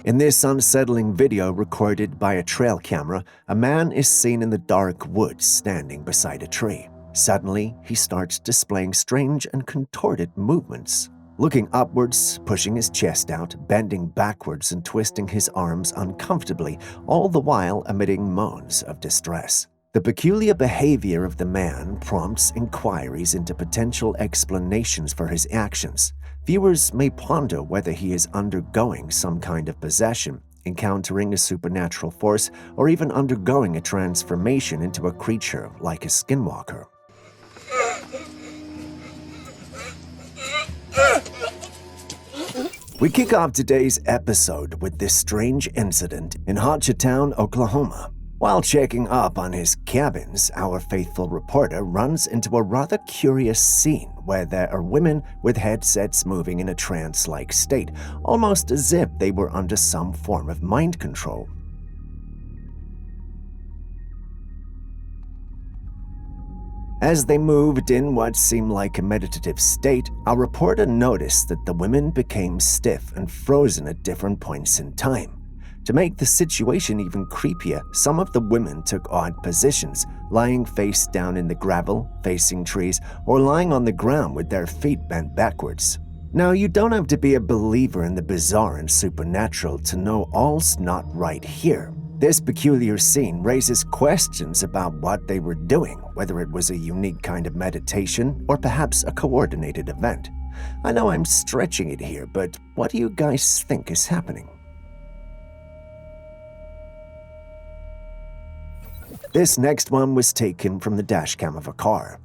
A: In this unsettling video recorded by a trail camera, a man is seen in the dark woods standing beside a tree. Suddenly, he starts displaying strange and contorted movements. Looking upwards, pushing his chest out, bending backwards and twisting his arms uncomfortably, all the while emitting moans of distress. The peculiar behavior of the man prompts inquiries into potential explanations for his actions. Viewers may ponder whether he is undergoing some kind of possession, encountering a supernatural force, or even undergoing a transformation into a creature like a skinwalker. We kick off today's episode with this strange incident in Hochatown, Oklahoma. While checking up on his cabins, our faithful reporter runs into a rather curious scene where there are women with headsets moving in a trance-like state, almost as if they were under some form of mind control. As they moved in what seemed like a meditative state, our reporter noticed that the women became stiff and frozen at different points in time. To make the situation even creepier, some of the women took odd positions, lying face down in the gravel, facing trees, or lying on the ground with their feet bent backwards. Now, you don't have to be a believer in the bizarre and supernatural to know all's not right here. This peculiar scene raises questions about what they were doing, whether it was a unique kind of meditation or perhaps a coordinated event. I know I'm stretching it here, but what do you guys think is happening? This next one was taken from the dashcam of a car.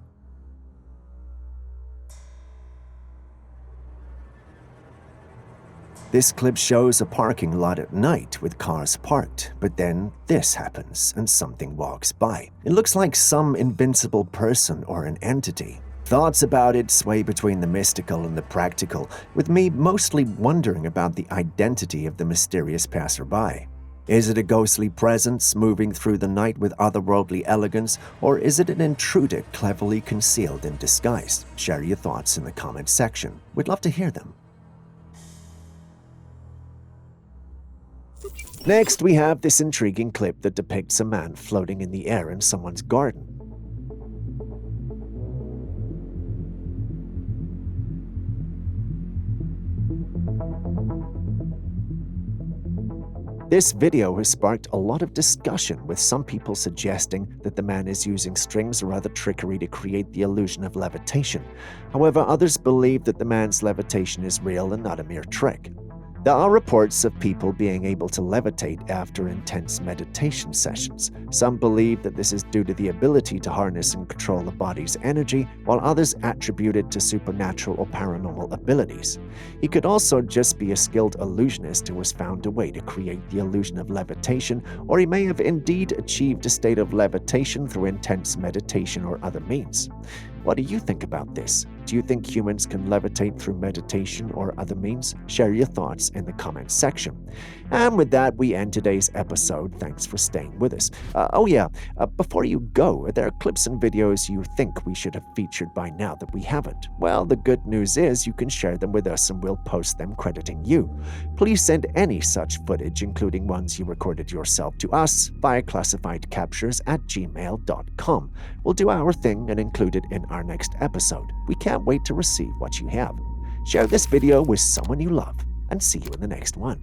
A: This clip shows a parking lot at night with cars parked, but then this happens and something walks by. It looks like some invincible person or an entity. Thoughts about it sway between the mystical and the practical, with me mostly wondering about the identity of the mysterious passerby. Is it a ghostly presence moving through the night with otherworldly elegance, or is it an intruder cleverly concealed in disguise? Share your thoughts in the comments section. We'd love to hear them. Next, we have this intriguing clip that depicts a man floating in the air in someone's garden. This video has sparked a lot of discussion, with some people suggesting that the man is using strings or other trickery to create the illusion of levitation. However, others believe that the man's levitation is real and not a mere trick. There are reports of people being able to levitate after intense meditation sessions. Some believe that this is due to the ability to harness and control the body's energy, while others attribute it to supernatural or paranormal abilities. He could also just be a skilled illusionist who has found a way to create the illusion of levitation, or he may have indeed achieved a state of levitation through intense meditation or other means. What do you think about this? Do you think humans can levitate through meditation or other means? Share your thoughts in the comments section. And with that, we end today's episode. Thanks for staying with us. Before you go, are there clips and videos you think we should have featured by now that we haven't? Well, the good news is you can share them with us and we'll post them crediting you. Please send any such footage, including ones you recorded yourself, to us via classifiedcaptures@gmail.com. We'll do our thing and include it in our next episode. We can't wait to receive what you have. Share this video with someone you love, and see you in the next one.